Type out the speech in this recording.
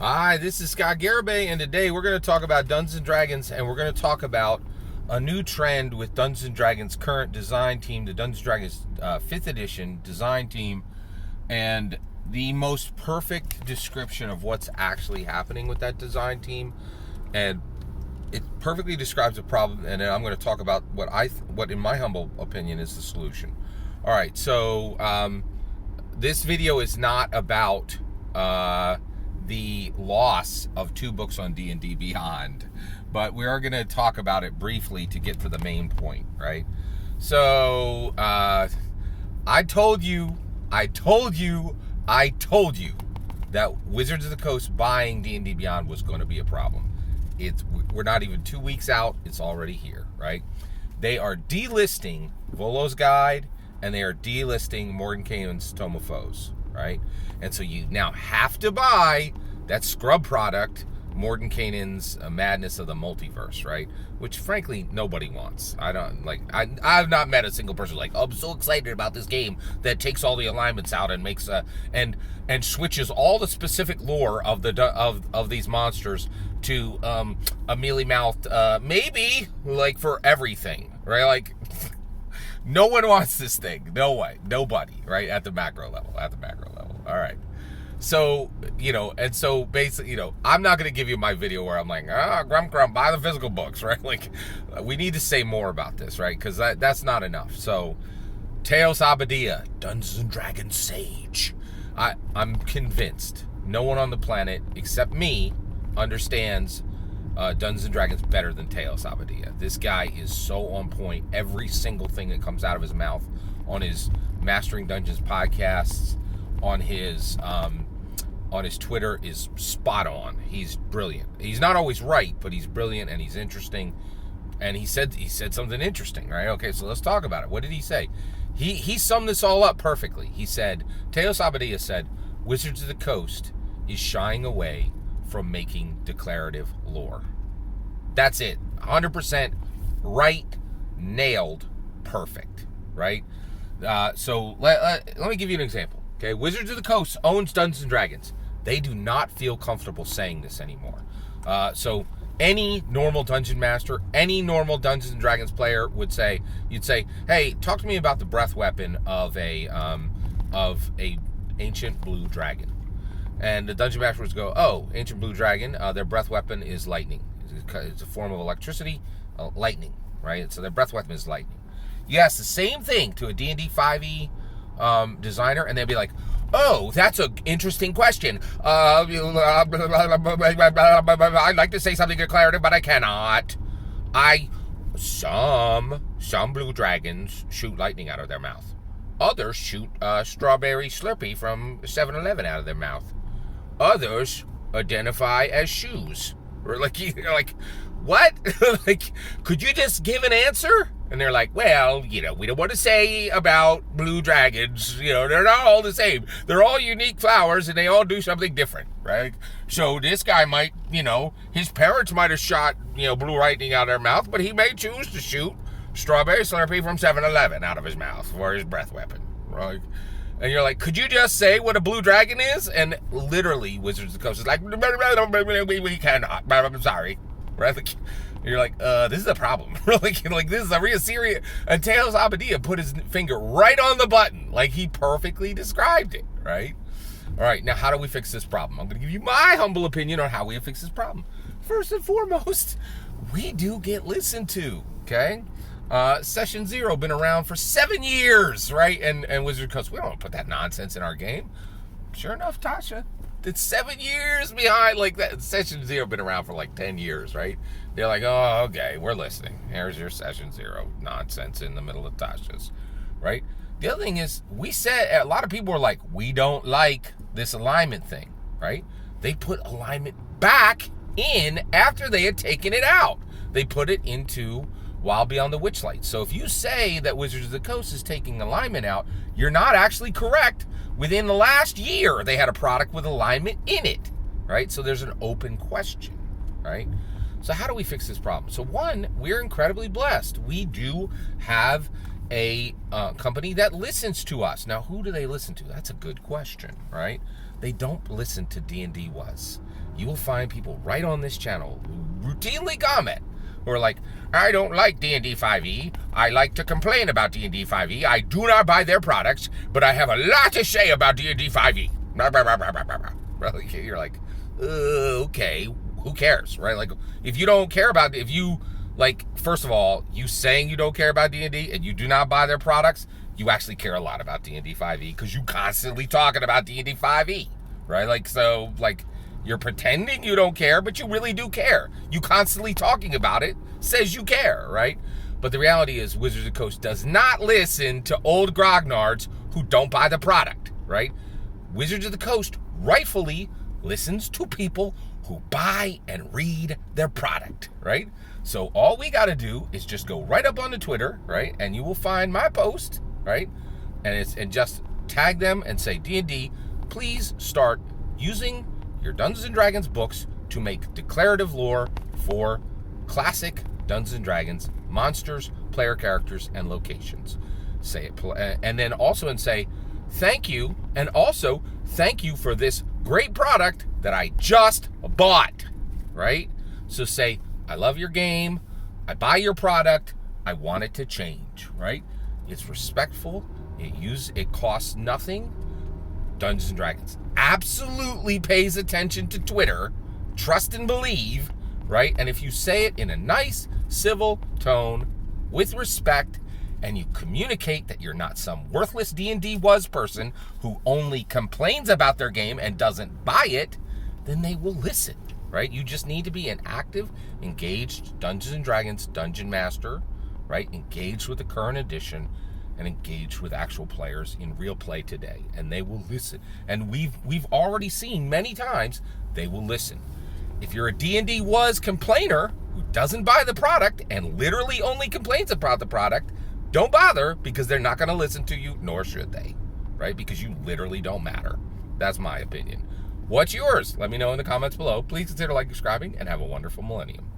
Hi, this is Scott Garibay, and today we're going to talk about Dungeons & Dragons, and we're going to talk about a new trend with Dungeons & Dragons' current design team, the Dungeons & Dragons 5th edition design team, and the most perfect description of what's actually happening with that design team. And it perfectly describes the problem, and then I'm going to talk about what in my humble opinion is the solution. All right, so this video is not about the loss of 2 books on D&D Beyond, but we are going to talk about it briefly to get to the main point, right? So I told you that Wizards of the Coast buying D&D Beyond was going to be a problem. We're not even 2 weeks out, it's already here, right? They are delisting Volo's Guide, and they are delisting Mordenkainen's Tome of Foes, right? And so you now have to buy that scrub product, Mordenkainen's Madness of the Multiverse, right? Which frankly nobody wants. I've not met a single person like, oh, I'm so excited about this game that takes all the alignments out and makes and switches all the specific lore of these monsters to a mealy-mouthed maybe, like, for everything, right? Like, no one wants this thing. No way. Nobody, right? At the macro level. All right. So, and so basically, I'm not going to give you my video where I'm like, Grum, buy the physical books, right? Like, we need to say more about this, right? Because that's not enough. So, Teos Abadia, Dungeons & Dragons Sage. I'm convinced no one on the planet except me understands Dungeons & Dragons better than Teos Abadia. This guy is so on point. Every single thing that comes out of his mouth on his Mastering Dungeons podcasts, on his Twitter is spot on. He's brilliant. He's not always right, but he's brilliant and he's interesting. And he said something interesting, right? Okay, so let's talk about it. What did he say? He summed this all up perfectly. He said, Teos Abadia said, Wizards of the Coast is shying away from making declarative lore. That's it. 100% right, nailed, perfect, right? So let me give you an example. Okay, Wizards of the Coast owns Dungeons & Dragons. They do not feel comfortable saying this anymore. So any normal dungeon master, any normal Dungeons & Dragons player would say, hey, talk to me about the breath weapon of a ancient blue dragon. And the dungeon master would go, oh, ancient blue dragon, their breath weapon is lightning. It's a form of electricity, lightning, right? So their breath weapon is lightning. You ask the same thing to a D&D 5e designer, and they'd be like, oh, that's an interesting question. I'd like to say something declarative, but I cannot. Some blue dragons shoot lightning out of their mouth. Others shoot strawberry Slurpee from 7-Eleven out of their mouth. Others identify as shoes. Or like, you're like, what? Like, could you just give an answer? And they're like, well, we don't want to say about blue dragons. They're not all the same. They're all unique flowers, and they all do something different, right? So this guy might, his parents might have shot, blue lightning out of their mouth, but he may choose to shoot strawberry Slurpee from 7-Eleven out of his mouth for his breath weapon, right? And you're like, could you just say what a blue dragon is? And literally, Wizards of the Coast is like, we cannot. I'm sorry. Right? Like, you're like, this is a problem. like this is a real serious. And Teos Abadia put his finger right on the button. Like, he perfectly described it, right? All right, now how do we fix this problem? I'm going to give you my humble opinion on how we fix this problem. First and foremost, we do get listened to, okay? Session 0 been around for 7 years, right? And Wizard Coast, we don't put that nonsense in our game. Sure enough, Tasha, it's 7 years behind. Like, that Session 0 been around for like 10 years, right? They're like, oh, okay, we're listening. Here's your Session 0 nonsense in the middle of Tasha's, right? The other thing is, we said, a lot of people were like, we don't like this alignment thing, right? They put alignment back in after they had taken it out. They put it into Wild Beyond the Witchlight. So if you say that Wizards of the Coast is taking alignment out, you're not actually correct. Within the last year, they had a product with alignment in it, right? So there's an open question, right? So how do we fix this problem? So one, we're incredibly blessed. We do have a company that listens to us. Now, who do they listen to? That's a good question, right? they don't listen to D&D Was. You will find people right on this channel who routinely comment who are like, I don't like D&D 5e. I like to complain about D&D 5e. I do not buy their products, but I have a lot to say about D&D 5e. You're like, okay, who cares, right? Like, if you don't care about, if you, like, first of all, you saying you don't care about D&D and you do not buy their products, you actually care a lot about D&D 5e because you constantly talking about D&D 5e, right? Like, so, like, you're pretending you don't care, but you really do care. You constantly talking about it says you care, right? But the reality is Wizards of the Coast does not listen to old grognards who don't buy the product, right? Wizards of the Coast rightfully listens to people who buy and read their product, right? So all we got to do is just go right up onto Twitter, right? And you will find my post, right? And just tag them and say, D&D, please start using your Dungeons & Dragons books to make declarative lore for classic Dungeons & Dragons monsters, player characters, and locations. Say it, and then also say, thank you, and also thank you for this great product that I just bought, right? So say, I love your game, I buy your product, I want it to change, right? It's respectful, it costs nothing. Dungeons & Dragons absolutely pays attention to Twitter, trust and believe, right? And if you say it in a nice, civil tone, with respect, and you communicate that you're not some worthless D&D Was person who only complains about their game and doesn't buy it, then they will listen, right? You just need to be an active, engaged Dungeons & Dragons Dungeon Master, right? Engaged with the current edition and engaged with actual players in real play today, and they will listen. And we've already seen many times they will listen. If you're a D&D Was complainer who doesn't buy the product and literally only complains about the product, don't bother, because they're not going to listen to you, nor should they, right? Because you literally don't matter. That's my opinion. What's yours? Let me know in the comments below. Please consider liking, subscribing, and have a wonderful millennium.